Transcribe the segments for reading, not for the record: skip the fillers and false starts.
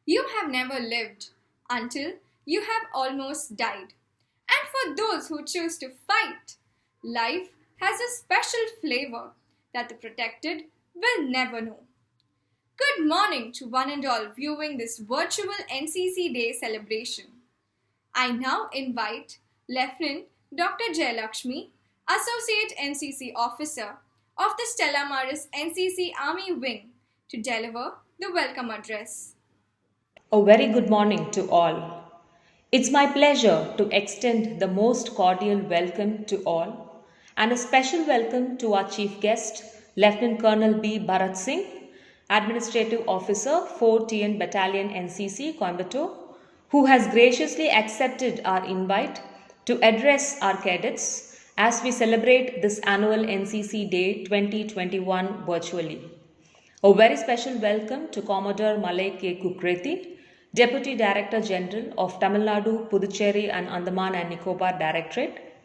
You have never lived until you have almost died. And for those who choose to fight, life has a special flavor that the protected will never know. Good morning to one and all viewing this virtual NCC Day celebration. I now invite Lieutenant Dr. Jayalakshmi, Associate NCC Officer of the Stella NCC Army Wing, to deliver the welcome address. A very good morning to all. It's my pleasure to extend the most cordial welcome to all and a special welcome to our chief guest, Lieutenant Colonel B. Bharat Singh, Administrative Officer, 4TN Battalion NCC, Coimbatore, who has graciously accepted our invite to address our cadets as we celebrate this annual NCC Day 2021 virtually. A very special welcome to Commodore Malay K. Kukreti, Deputy Director General of Tamil Nadu, Puducherry and Andaman and Nicobar Directorate.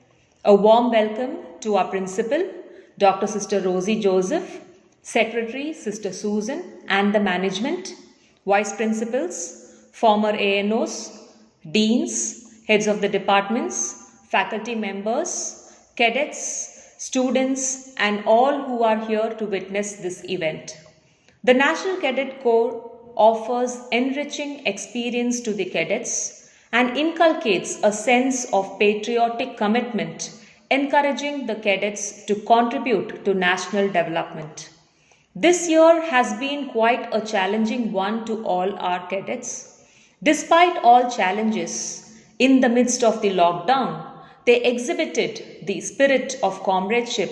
A warm welcome to our Principal, Dr. Sister Rosie Joseph, Secretary Sister Susan and the management, Vice Principals, former ANOs, Deans, Heads of the Departments, faculty members, cadets, students and all who are here to witness this event. The National Cadet Corps offers enriching experience to the cadets and inculcates a sense of patriotic commitment, encouraging the cadets to contribute to national development. This year has been quite a challenging one to all our cadets. Despite all challenges, in the midst of the lockdown, they exhibited the spirit of comradeship,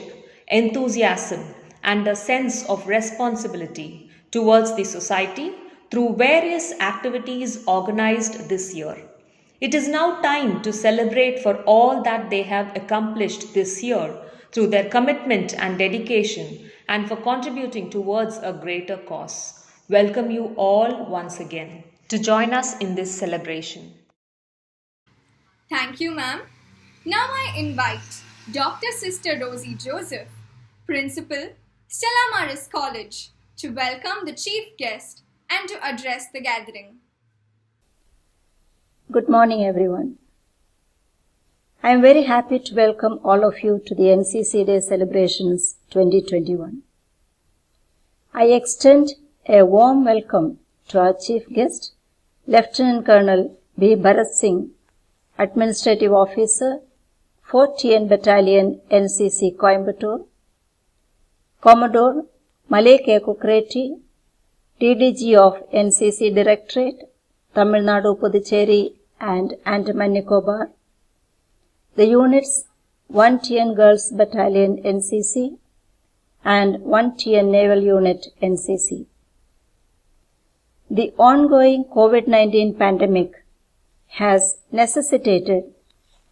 enthusiasm, and a sense of responsibility towards the society through various activities organized this year. It is now time to celebrate for all that they have accomplished this year through their commitment and dedication and for contributing towards a greater cause. Welcome you all once again to join us in this celebration. Thank you, ma'am. Now I invite Dr. Sister Rosie Joseph, Principal, Stella Maris College, to welcome the chief guest and to address the gathering. Good morning, everyone. I am very happy to welcome all of you to the NCC Day celebrations 2021. I extend a warm welcome to our chief guest, Lieutenant Colonel B. Bharat Singh, Administrative Officer, 4TN Battalion NCC Coimbatore, Commodore Malay K. Kukreti, DDG of NCC Directorate, Tamil Nadu, Puducherry and Andaman Nicobar, the units 1TN Girls Battalion NCC and 1TN Naval Unit NCC. The ongoing COVID-19 pandemic has necessitated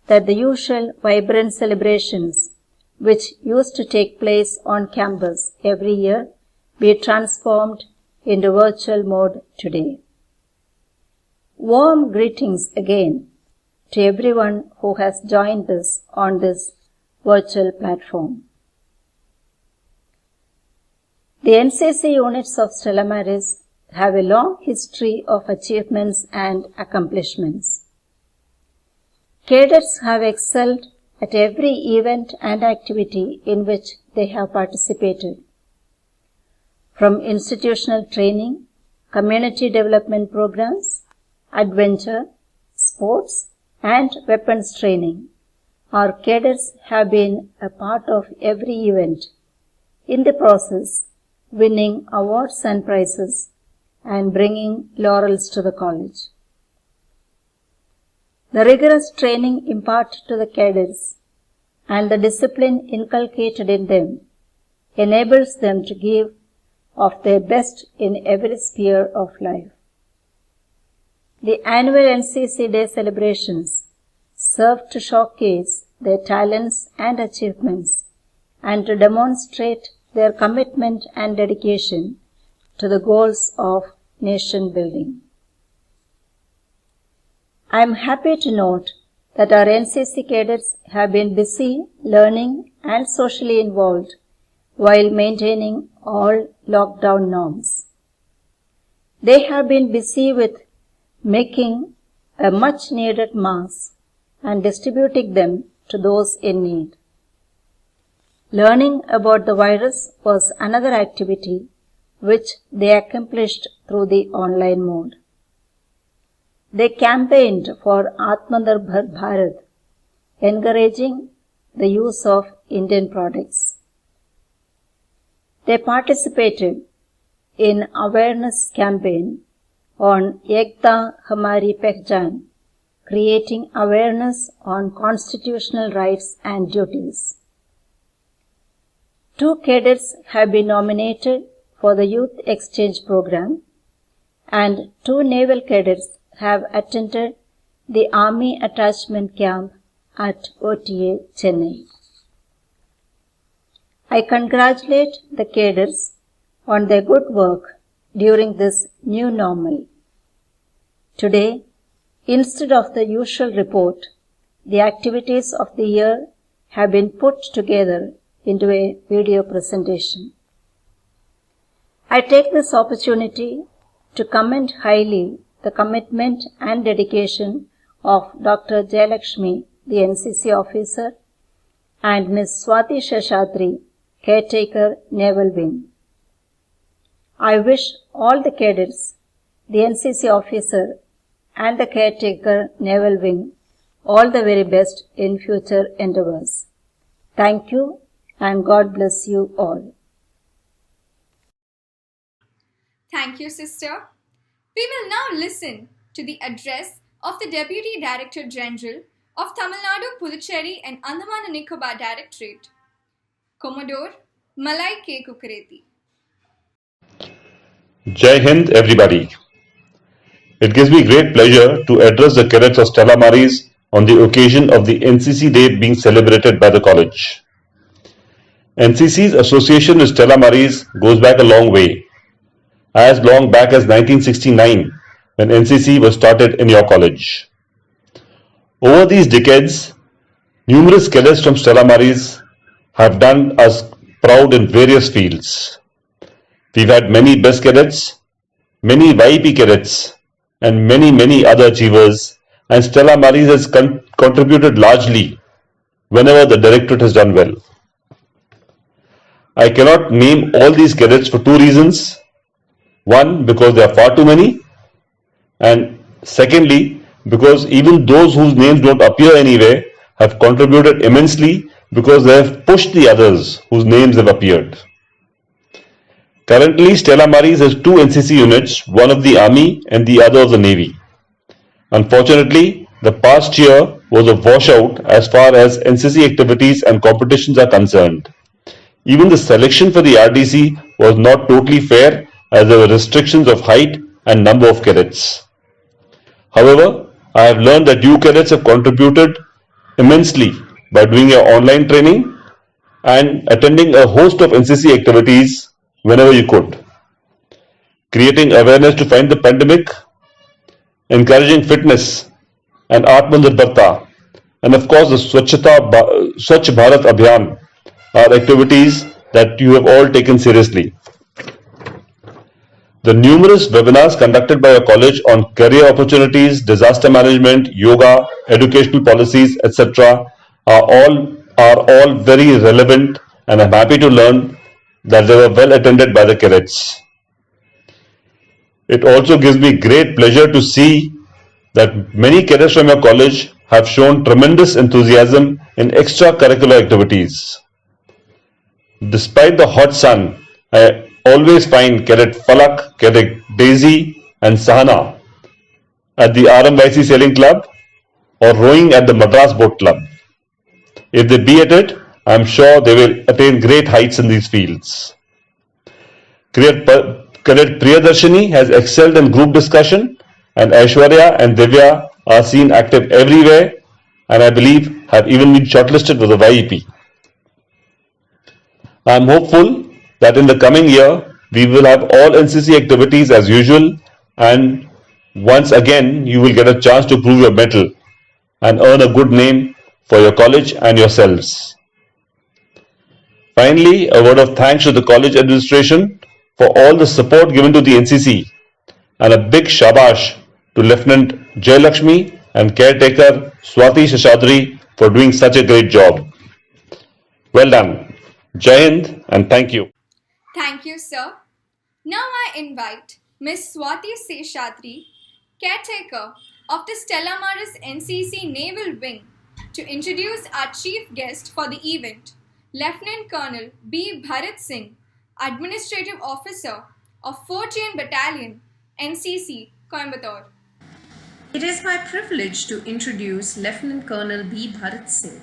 that the usual vibrant celebrations which used to take place on campus every year be transformed into virtual mode today. Warm greetings again to everyone who has joined us on this virtual platform. The NCC units of Stella Maris have a long history of achievements and accomplishments. Cadets have excelled at every event and activity in which they have participated. From institutional training, community development programs, adventure, sports, and weapons training, our cadets have been a part of every event, in the process winning awards and prizes and bringing laurels to the college. The rigorous training imparted to the cadets and the discipline inculcated in them enables them to give of their best in every sphere of life. The annual NCC Day celebrations serve to showcase their talents and achievements and to demonstrate their commitment and dedication to the goals of nation building. I am happy to note that our NCC cadets have been busy learning and socially involved while maintaining all lockdown norms. They have been busy with making a much needed mass and distributing them to those in need. Learning about the virus was another activity which they accomplished through the online mode. They campaigned for Atmanirbhar Bharat, encouraging the use of Indian products. They participated in awareness campaign on Ekta Hamari Pehchan, creating awareness on constitutional rights and duties. 2 cadets have been nominated for the Youth Exchange Program, and 2 naval cadets have attended the Army Attachment Camp at OTA, Chennai. I congratulate the cadets on their good work during this new normal. Today, instead of the usual report, the activities of the year have been put together into a video presentation. I take this opportunity to commend highly the commitment and dedication of Dr. Jayalakshmi, the NCC officer, and Ms. Swati Sheshadri, caretaker, Naval Wing. I wish all the cadets, the NCC officer, and the caretaker, Naval Wing, all the very best in future endeavors. Thank you, and God bless you all. Thank you, sister. We will now listen to the address of the Deputy Director General of Tamil Nadu, Puducherry and Andaman and Nicobar Directorate, Commodore Malai K. Kukareti. Jai Hind, everybody. It gives me great pleasure to address the cadets of Stella Maris on the occasion of the NCC Day being celebrated by the college. NCC's association with Stella Maris goes back a long way, as long back as 1969, when NCC was started in your college. Over these decades, numerous cadets from Stella Maris have done us proud in various fields. We've had many best cadets, many YP cadets, and many other achievers, and Stella Maris has contributed largely whenever the directorate has done well. I cannot name all these cadets for 2 reasons. One, because there are far too many, and secondly, because even those whose names don't appear anywhere have contributed immensely because they have pushed the others whose names have appeared. Currently, Stella Maris has 2 NCC units, one of the Army and the other of the Navy. Unfortunately, the past year was a washout as far as NCC activities and competitions are concerned. Even the selection for the RDC was not totally fair as there were restrictions of height and number of cadets. However, I have learned that you cadets have contributed immensely by doing your online training and attending a host of NCC activities whenever you could, creating awareness to fight the pandemic, encouraging fitness and Atmanirbharta, and of course the Swachh Bharat Abhiyan are activities that you have all taken seriously. The numerous webinars conducted by your college on career opportunities, disaster management, yoga, educational policies, etc. are all very relevant, and I'm happy to learn that they were well attended by the cadets. It also gives me great pleasure to see that many cadets from your college have shown tremendous enthusiasm in extracurricular activities. Despite the hot sun, I always find Cadet Falak, Cadet Daisy and Sahana at the RMYC Sailing Club or rowing at the Madras Boat Club. If they be at it, I am sure they will attain great heights in these fields. Cadet Priyadarshini has excelled in group discussion, and Aishwarya and Divya are seen active everywhere, and I believe have even been shortlisted for the YEP. I am hopeful that in the coming year we will have all NCC activities as usual, and once again you will get a chance to prove your mettle and earn a good name for your college and yourselves. Finally, a word of thanks to the college administration for all the support given to the NCC, and a big shabash to Lieutenant Jayalakshmi and caretaker Swati Shashadri for doing such a great job. Well done. Jai Hind and thank you. Thank you, sir. Now I invite Miss Swati Seshadri, caretaker of the Stella Maris NCC Naval Wing, to introduce our chief guest for the event, Lieutenant Colonel B. Bharat Singh, Administrative Officer of 14 Battalion, NCC, Coimbatore. It is my privilege to introduce Lieutenant Colonel B. Bharat Singh.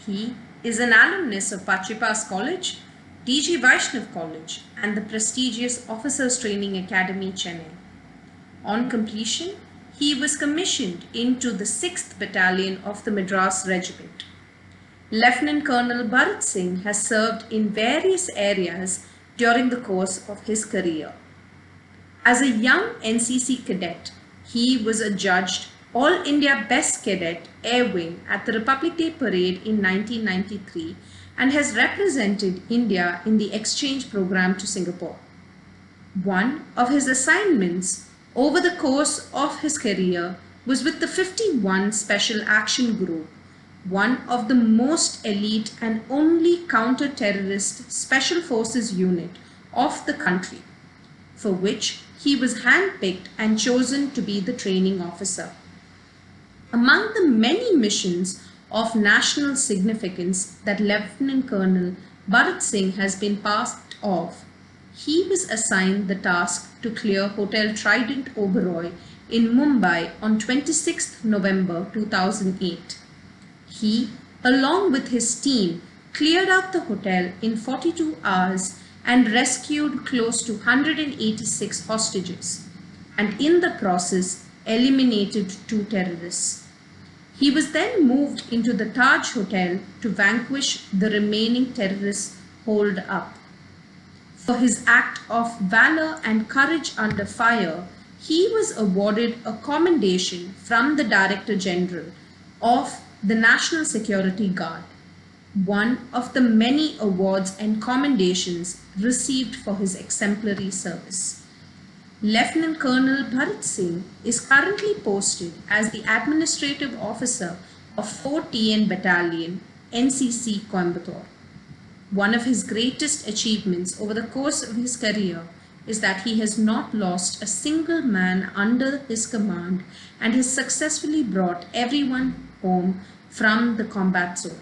He is an alumnus of Pachipas College, D.G. Vaishnav College, and the prestigious Officers Training Academy, Chennai. On completion, he was commissioned into the 6th Battalion of the Madras Regiment. Lieutenant Colonel Bharat Singh has served in various areas during the course of his career. As a young NCC cadet, he was adjudged All India Best Cadet Air Wing at the Republic Day Parade in 1993 and has represented India in the exchange program to Singapore. One of his assignments over the course of his career was with the 51 Special Action Group, one of the most elite and only counter-terrorist special forces unit of the country, for which he was handpicked and chosen to be the training officer. Among the many missions of national significance that Lieutenant Colonel Bharat Singh has been part of, he was assigned the task to clear Hotel Trident Oberoi in Mumbai on 26 November 2008. He, along with his team, cleared out the hotel in 42 hours and rescued close to 186 hostages, and in the process eliminated 2 terrorists. He was then moved into the Taj Hotel to vanquish the remaining terrorists holed up. For his act of valor and courage under fire, he was awarded a commendation from the Director General of the National Security Guard, one of the many awards and commendations received for his exemplary service. Lieutenant Colonel Bharat Singh is currently posted as the Administrative Officer of 4TN Battalion, NCC, Coimbatore. One of his greatest achievements over the course of his career is that he has not lost a single man under his command and has successfully brought everyone home from the combat zone.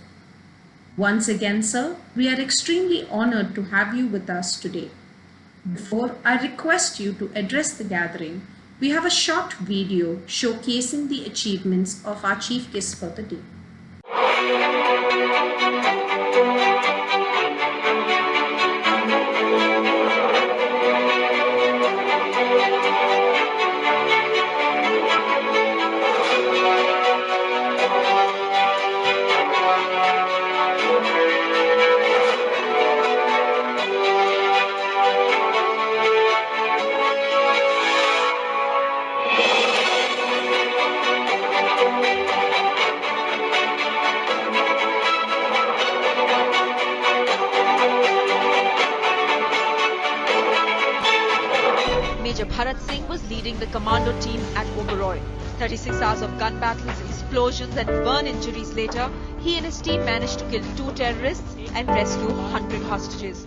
Once again, sir, we are extremely honored to have you with us today. Before I request you to address the gathering, we have a short video showcasing the achievements of our chief guest for the day. Major Bharat Singh was leading the commando team at Oberoi. 36 hours of gun battles, explosions and burn injuries later, he and his team managed to kill 2 terrorists and rescue 100 hostages.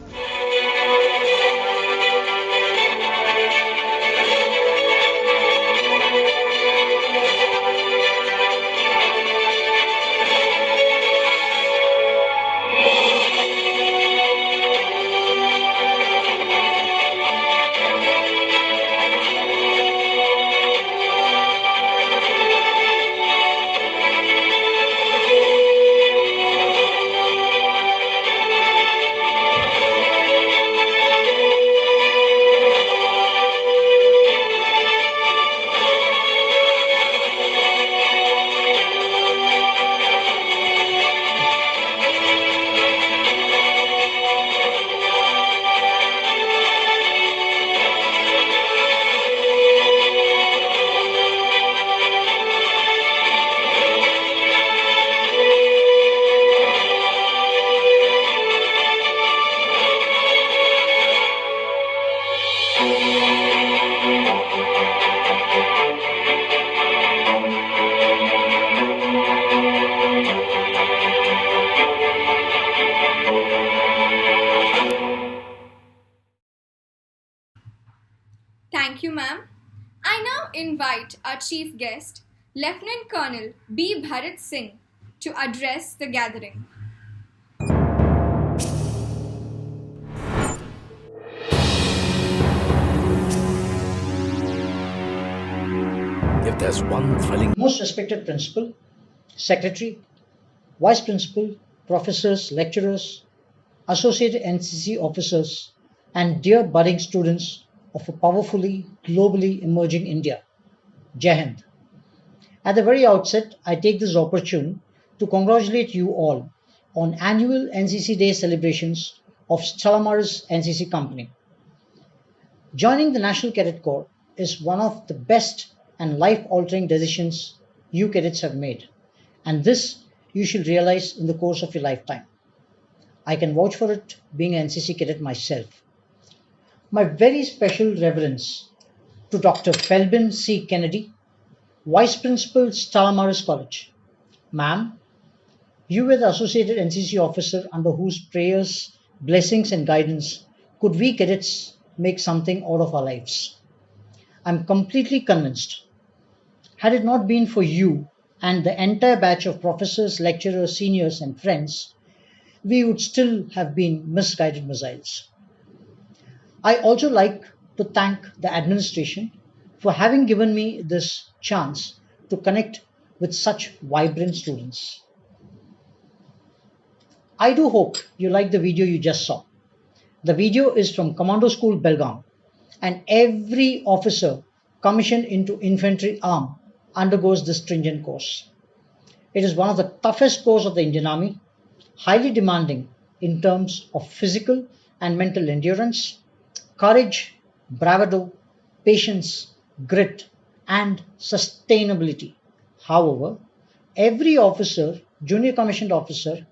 Thank you, ma'am. I now invite our chief guest, Lieutenant Colonel B. Bharat Singh, to address the gathering. If there's one thrilling, Most respected principal, secretary, vice principal, professors, lecturers, associate NCC officers, and dear budding students of a powerfully, globally emerging India, Jai Hind. At the very outset, I take this opportunity to congratulate you all on annual NCC Day celebrations of Stella NCC Company. Joining the National Cadet Corps is one of the best and life-altering decisions you cadets have made, and this you should realize in the course of your lifetime. I can vouch for it being an NCC cadet myself. My very special reverence to Dr. Felbin C. Kennedy, Vice Principal, Stella College. Ma'am, you were the associated NCC officer under whose prayers, blessings, and guidance could we cadets make something out of our lives. I'm completely convinced. Had it not been for you and the entire batch of professors, lecturers, seniors, and friends, we would still have been misguided missiles. I also like to thank the administration for having given me this chance to connect with such vibrant students. I do hope you like the video you just saw. The video is from Commando School, Belgaum, and every officer commissioned into infantry arm undergoes this stringent course. It is one of the toughest courses of the Indian Army, highly demanding in terms of physical and mental endurance, courage, bravado, patience, grit, and sustainability. However, every officer, junior commissioned officer,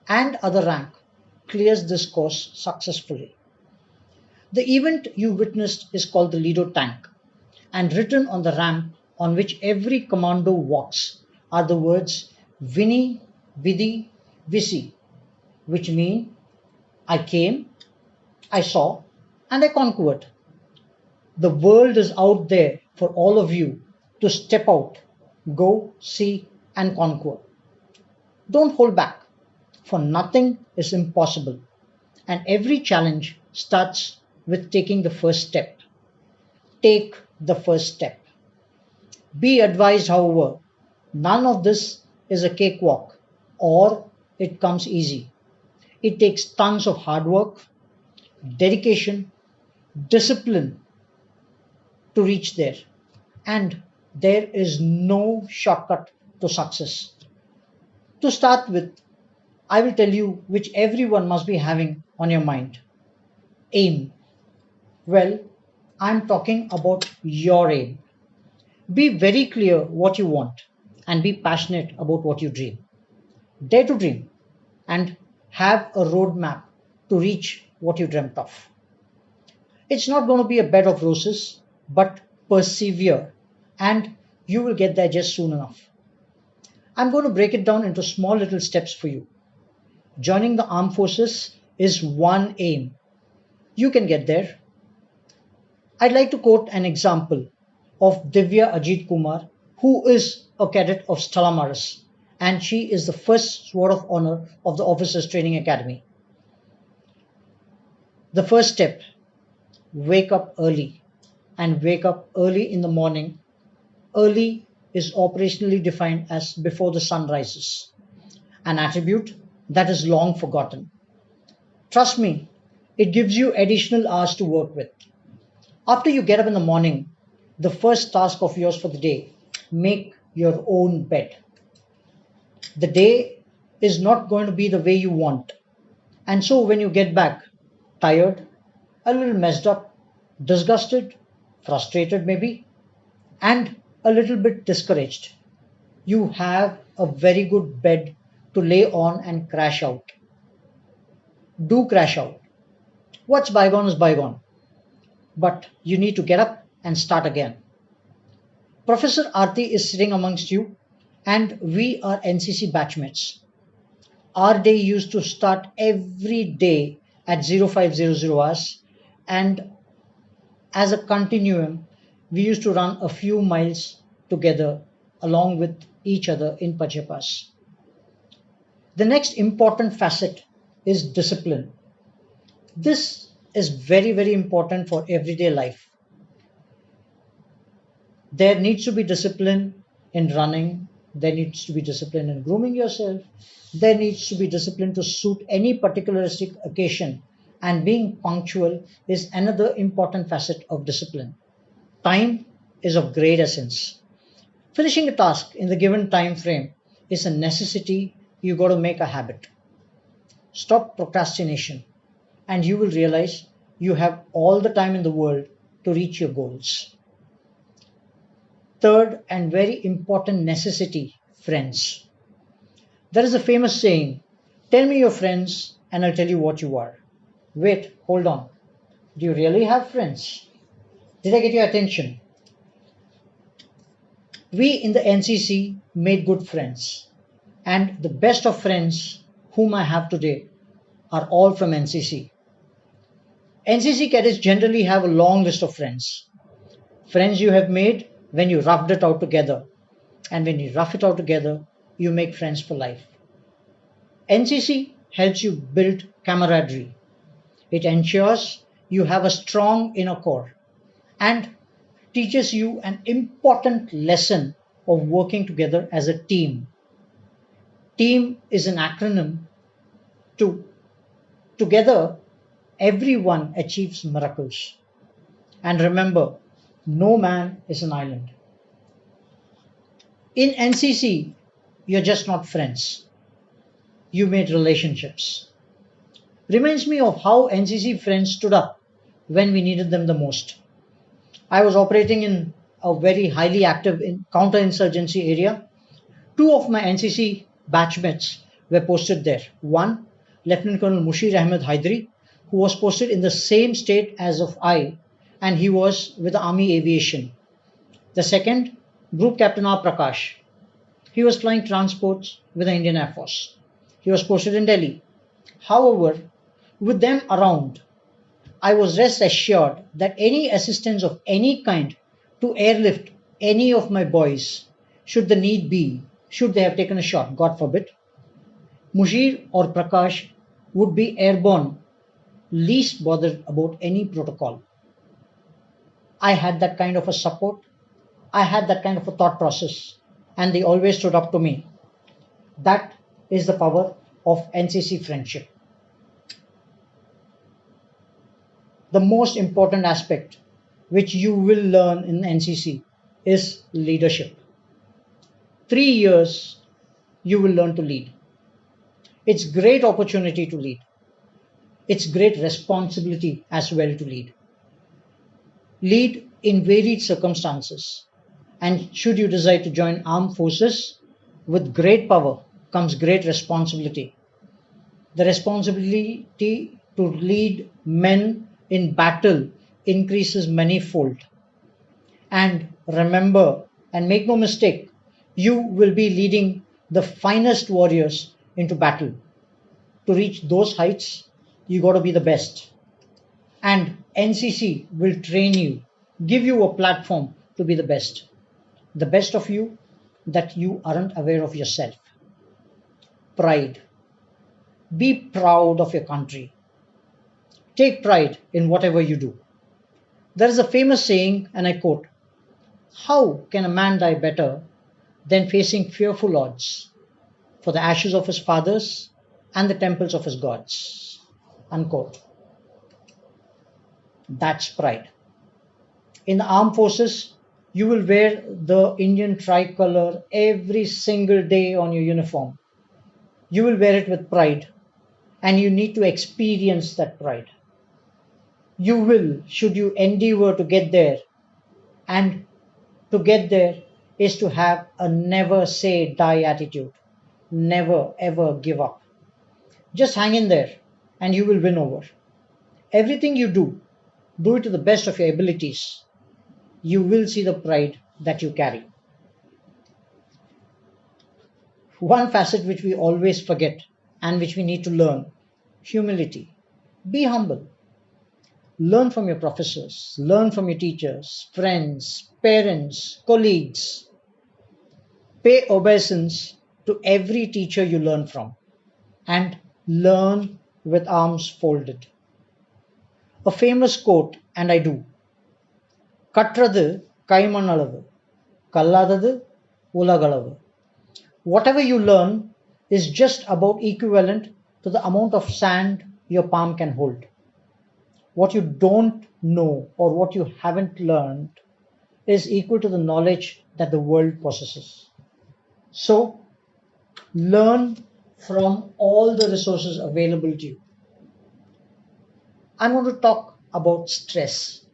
and other rank clears this course successfully. The event you witnessed is called the Lido Tank, and written on the ramp on which every commando walks are the words Vini, Vidhi, Visi, which mean I came, I saw, and I conquered. The world is out there for all of you to step out, go, see, and conquer. Don't hold back, for nothing is impossible, and every challenge starts with taking the first step. Take the first step. Be advised, however, none of this is a cakewalk or it comes easy. It takes tons of hard work, dedication, discipline to reach there, and there is no shortcut to success. To start with, I will tell you which everyone must be having on your mind. Aim. Well, I'm talking about your aim. Be very clear what you want and be passionate about what you dream. Dare to dream and have a roadmap to reach what you dreamt of. It's not going to be a bed of roses, but persevere and you will get there just soon enough. I'm going to break it down into small little steps for you. Joining the armed forces is one aim. You can get there. I'd like to quote an example of Divya Ajit Kumar, who is a cadet of Stella Maris, and she is the first Sword of Honor of the Officers Training Academy. The first step, wake up early, and wake up early in the morning. Early is operationally defined as before the sun rises, an attribute that is long forgotten. Trust me, it gives you additional hours to work with. After you get up in the morning, the first task of yours for the day, make your own bed. The day is not going to be the way you want. And so when you get back, tired, a little messed up, disgusted, frustrated maybe, and a little bit discouraged, you have a very good bed to lay on and crash out. Do crash out. What's bygone is bygone. But you need to get up and start again. Professor Aarti is sitting amongst you, and we are NCC batchmates. Our day used to start every day at 0500 hours, and as a continuum, we used to run a few miles together along with each other in Pachapas. The next important facet is discipline. This is very, very important for everyday life. There needs to be discipline in running. There needs to be discipline in grooming yourself. There needs to be discipline to suit any particularistic occasion. And being punctual is another important facet of discipline. Time is of great essence. Finishing a task in the given time frame is a necessity. You got to make a habit. Stop procrastination, and you will realize you have all the time in the world to reach your goals. Third and very important necessity, friends. There is a famous saying, tell me your friends and I'll tell you what you are. Wait, hold on. Do you really have friends? Did I get your attention? We in the NCC made good friends, and the best of friends whom I have today are all from NCC. NCC cadets generally have a long list of friends. Friends you have made when you roughed it out together. And when you rough it out together, you make friends for life. NCC helps you build camaraderie. It ensures you have a strong inner core and teaches you an important lesson of working together as a team. Team is an acronym to together everyone achieves miracles. And remember, no man is an island. In NCC, you're just not friends. You made relationships. Reminds me of how NCC friends stood up when we needed them the most. I was operating in a very highly active counterinsurgency area. Two of my NCC batchmates were posted there. One, Lieutenant Colonel Mushir Ahmed Haidari, who was posted in the same state as of I, and he was with the Army Aviation. The second, Group Captain R. Prakash. He was flying transports with the Indian Air Force. He was posted in Delhi. However, with them around, I was rest assured that any assistance of any kind to airlift any of my boys, should the need be, should they have taken a shot, God forbid, Mushir or Prakash would be airborne, least bothered about any protocol. I had that kind of a support. I had that kind of a thought process, and they always stood up to me. That is the power of NCC friendship. The most important aspect which you will learn in NCC is leadership. 3 years you will learn to lead. It's great opportunity to lead. It's great responsibility as well to lead. Lead in varied circumstances. And should you decide to join armed forces, with great power comes great responsibility. The responsibility to lead men in battle increases manifold. And remember, and make no mistake, you will be leading the finest warriors into battle. To reach those heights, you got to be the best. And NCC will train you, give you a platform to be the best. The best of you that you aren't aware of yourself. Pride. Be proud of your country. Take pride in whatever you do. There is a famous saying, and I quote, "How can a man die better than facing fearful odds for the ashes of his fathers and the temples of his gods?" Unquote. That's pride. In the armed forces, you will wear the Indian tricolor every single day on your uniform. You will wear it with pride, and you need to experience that pride. You will, should you endeavor to get there, and to get there is to have a never say die attitude. Never ever give up. Just hang in there and you will win over. Everything you do it to the best of your abilities. You will see the pride that you carry. One facet which we always forget and which we need to learn, humility. Be humble. Learn from your professors, learn from your teachers, friends, parents, colleagues. Pay obeisance to every teacher you learn from and learn with arms folded. A famous quote, and I do: கற்றது கைமண்ணளவு, கல்லாதது உலகளவு. Whatever you learn is just about equivalent to the amount of sand your palm can hold. What you don't know or what you haven't learned is equal to the knowledge that the world possesses. So, learn from all the resources available to you. I'm going to talk about stress.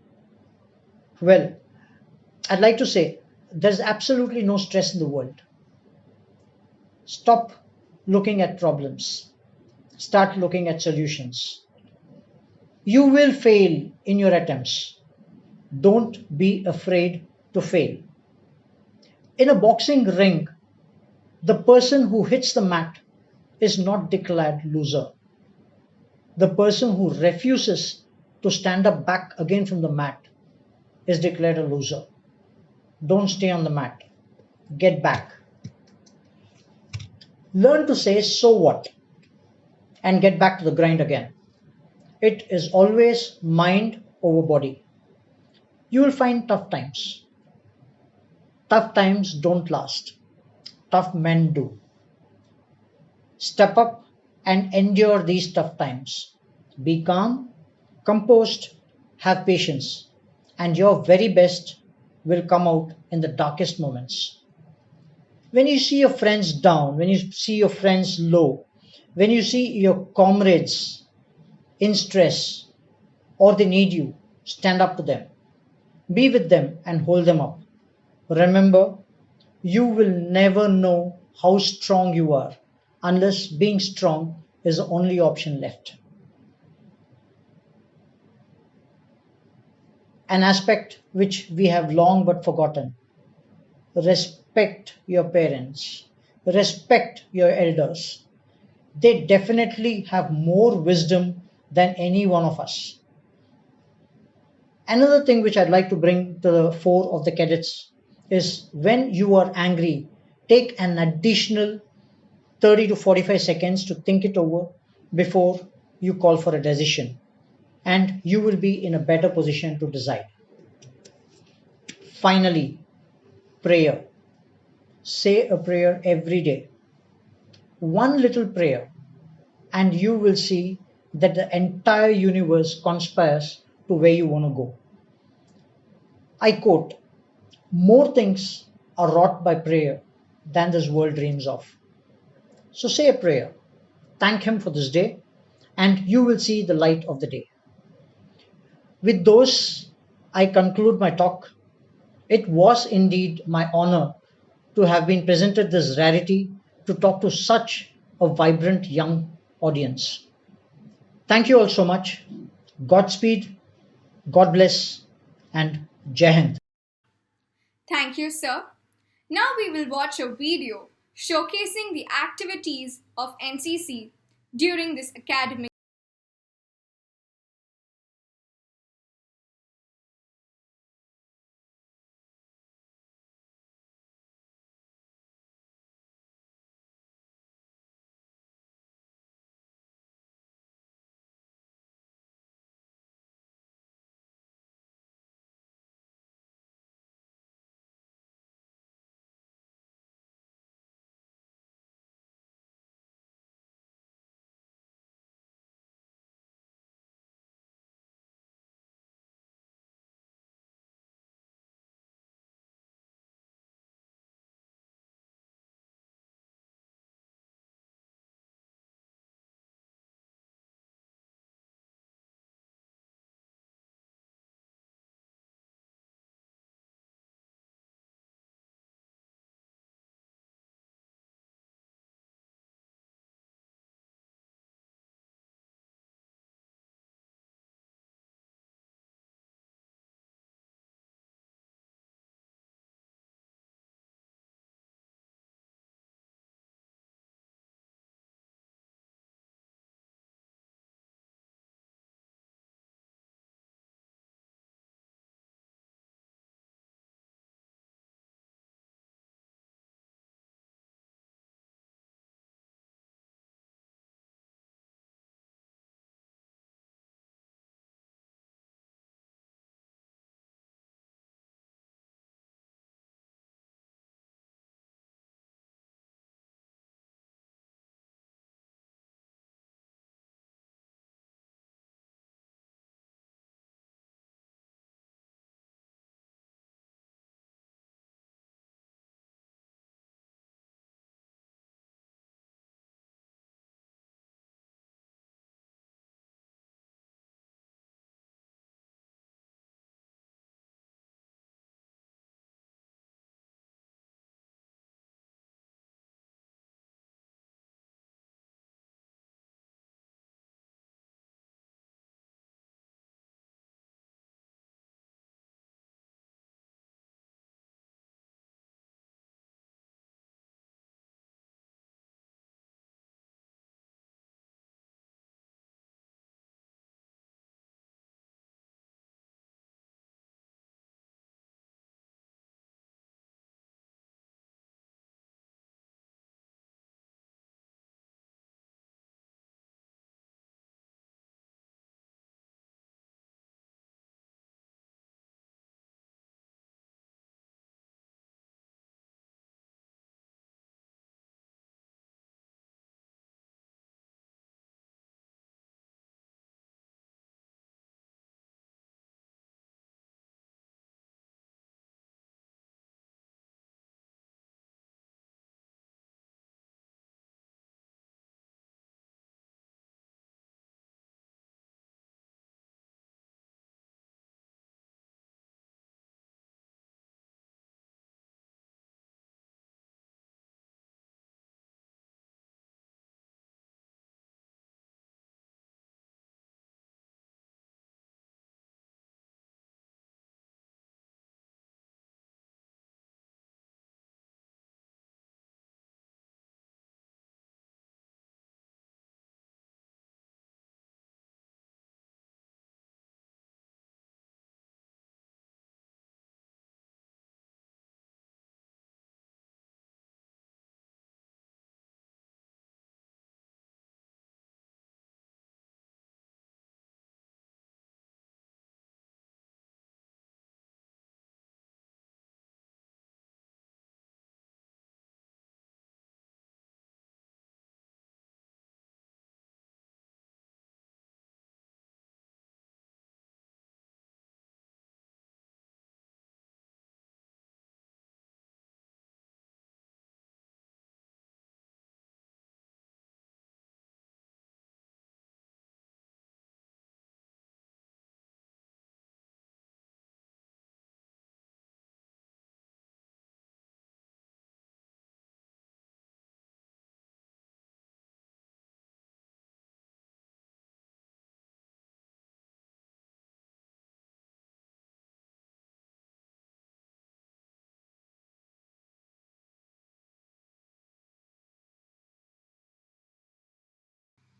Well, I'd like to say there's absolutely no stress in the world. Stop looking at problems. Start looking at solutions. You will fail in your attempts. Don't be afraid to fail. In a boxing ring, the person who hits the mat is not declared loser. The person who refuses to stand up back again from the mat is declared a loser. Don't stay on the mat. Get back. Learn to say, so what? And get back to the grind again. It is always mind over body. You will find tough times. Tough times don't last. Tough men do. Step up and endure these tough times. Be calm, composed, have patience, and your very best will come out in the darkest moments. When you see your friends down, when you see your friends low, when you see your comrades in stress or they need you, stand up to them. Be with them and hold them up. Remember, you will never know how strong you are unless being strong is the only option left. An aspect which we have long but forgotten: respect your parents, respect your elders. They definitely have more wisdom than any one of us. Another thing which I'd like to bring to the fore of the cadets is when you are angry, take an additional 30 to 45 seconds to think it over before you call for a decision, and you will be in a better position to decide. Finally, prayer. Say a prayer every day. One little prayer, and you will see that the entire universe conspires to where you want to go. I quote, more things are wrought by prayer than this world dreams of. So say a prayer, thank Him for this day, and you will see the light of the day. With those, I conclude my talk. It was indeed my honor to have been presented this rarity to talk to such a vibrant young audience. Thank you all so much. Godspeed, God bless, and Jai Hind. Thank you, sir. Now we will watch a video showcasing the activities of NCC during this academic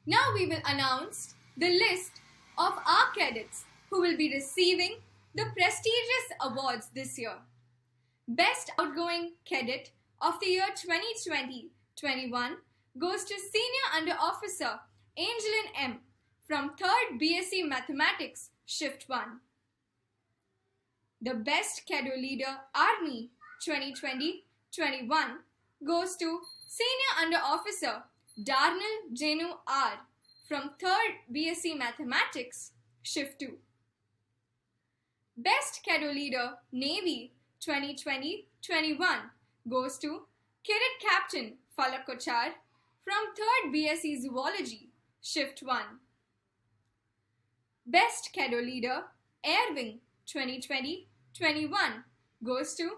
Now we will announce the list of our cadets who will be receiving the prestigious awards this year. Best Outgoing Cadet of the year 2020-21 goes to Senior Under Officer Angeline M. from 3rd BSc Mathematics, Shift 1. The Best Cadre Leader Army 2020-21 goes to Senior Under Officer Darnell Jenu R. from 3rd BSc Mathematics, Shift 2. Best Cadre Leader Navy 2020-21 goes to Cadet Captain Falak Kochar from 3rd BSc Zoology, Shift 1. Best Cadre Leader Air Wing 2020-21 goes to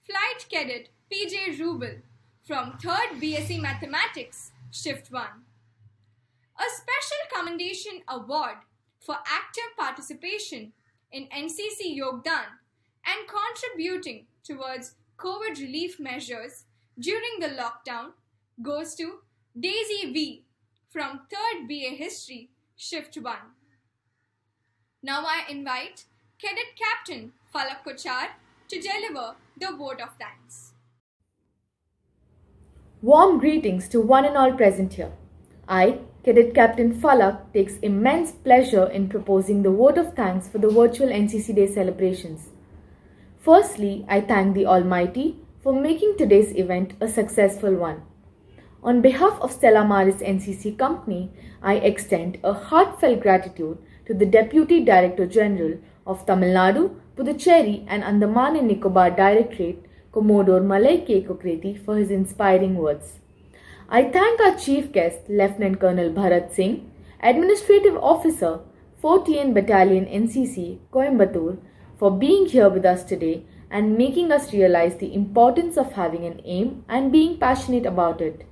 Flight Cadet PJ Rubel from 3rd BSc Mathematics, Shift 1. A Special Commendation Award for active participation in NCC Yogdan and contributing towards COVID relief measures during the lockdown goes to Daisy V from 3rd BA History, Shift 1. Now I invite Cadet Captain Falak Kochar to deliver the vote of thanks. Warm greetings to one and all present here. I, Cadet Captain Falak, takes immense pleasure in proposing the vote of thanks for the virtual NCC Day celebrations. Firstly, I thank the Almighty for making today's event a successful one. On behalf of Stella Maris NCC Company, I extend a heartfelt gratitude to the Deputy Director General of Tamil Nadu, Puducherry and Andaman and Nicobar Directorate, Commodore Malay K. Kokreti, for his inspiring words. I thank our Chief Guest, Lieutenant Colonel Bharat Singh, Administrative Officer, 4TN Battalion NCC, Coimbatore, for being here with us today and making us realize the importance of having an aim and being passionate about it.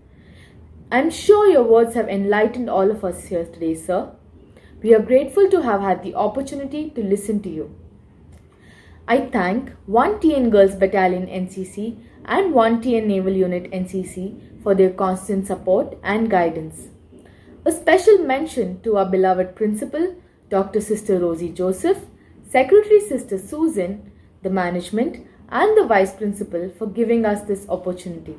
I am sure your words have enlightened all of us here today, sir. We are grateful to have had the opportunity to listen to you. I thank 1TN Girls Battalion NCC and 1TN Naval Unit NCC for their constant support and guidance. A special mention to our beloved Principal, Dr. Sister Rosie Joseph, Secretary Sister Susan, the management and the Vice Principal for giving us this opportunity.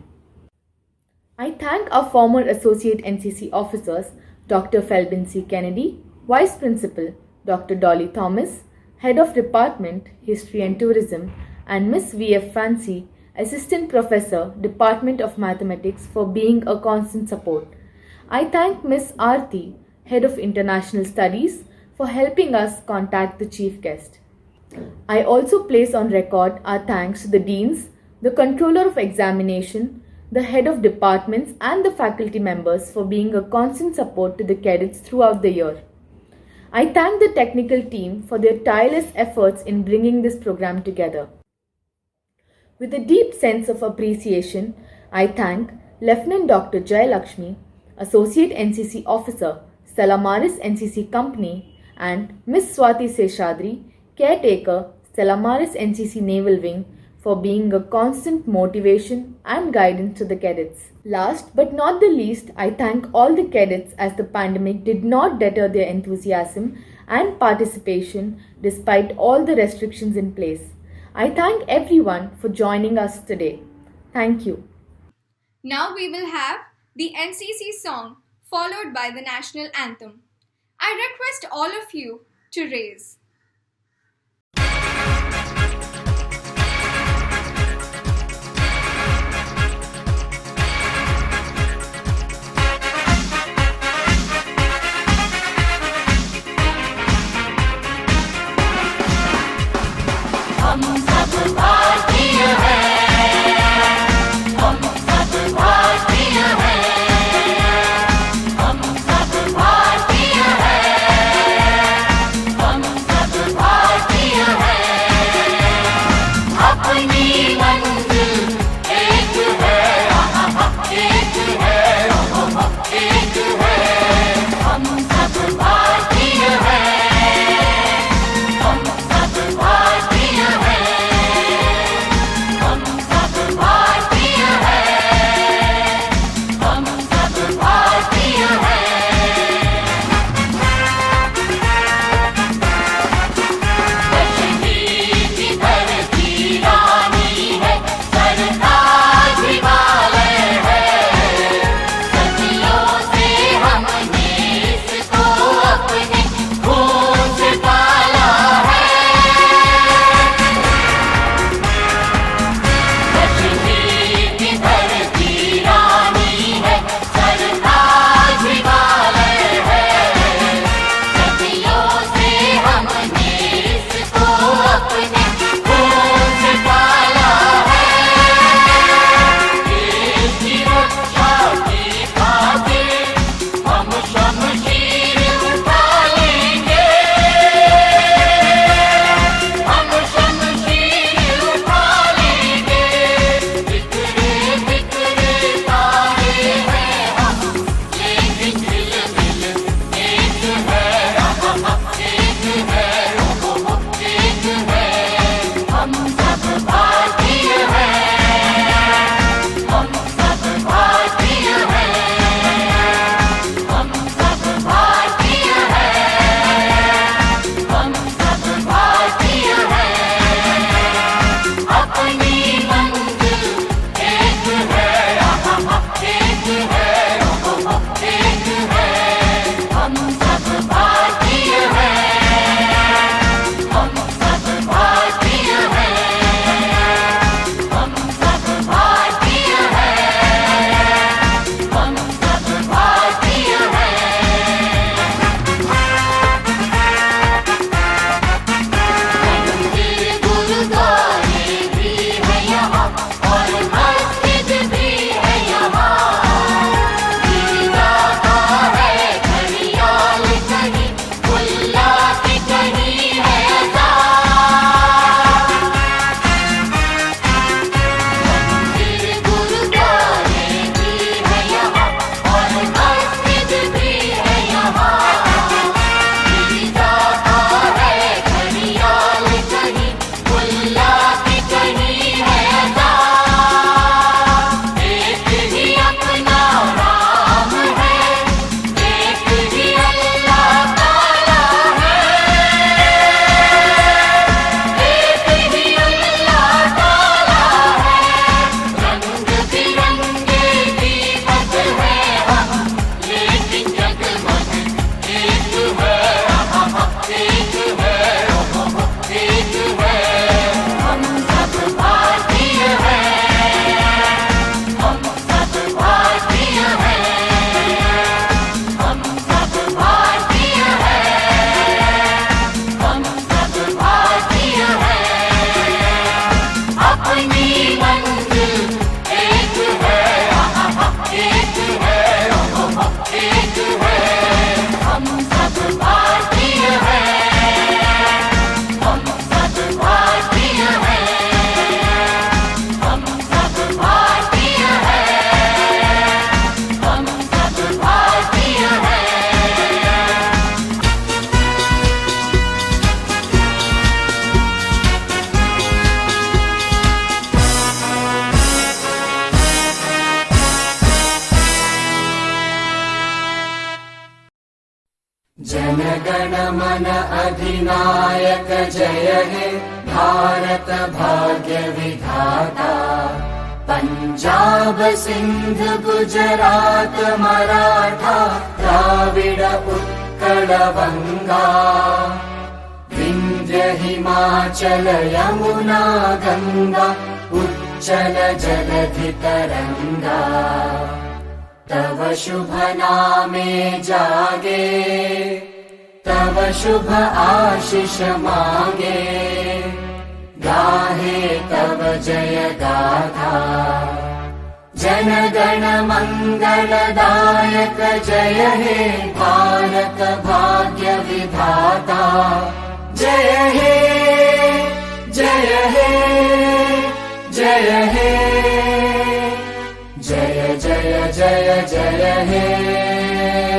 I thank our former Associate NCC officers, Dr. Felbin C. Kennedy, Vice Principal, Dr. Dolly Thomas, Head of Department, History and Tourism, and Miss V.F. Fancy, Assistant Professor, Department of Mathematics, for being a constant support. I thank Miss Aarti, Head of International Studies, for helping us contact the Chief Guest. I also place on record our thanks to the Deans, the Controller of Examination, the Head of Departments and the faculty members for being a constant support to the cadets throughout the year. I thank the technical team for their tireless efforts in bringing this program together. With a deep sense of appreciation, I thank Lieutenant Dr. Jay Lakshmi, Associate NCC Officer, Stella Maris NCC Company, and Miss Swati Seshadri, Caretaker, Stella Maris NCC Naval Wing, for being a constant motivation and guidance to the cadets. Last but not the least, I thank all the cadets as the pandemic did not deter their enthusiasm and participation despite all the restrictions in place. I thank everyone for joining us today. Thank you. Now we will have the NCC song followed by the national anthem. I request all of you to raise. भारतीय हैं। मन अधिनायक जय हे भारत भाग्य विधाता। पंजाब सिंध गुजरात मराठा द्राविड उत्कल बंगा। विंध्य हिमाचल यमुना गंगा उच्चल जलधि तरंगा। तव शुभ नामे जागे तव शुभ आशीष मांगे। गाहे तव जय गाथा जन गण मंगलदायक जय हे भारत भाग्य विधाता। जय हे जय हे जय हे जय जय जय जय हे।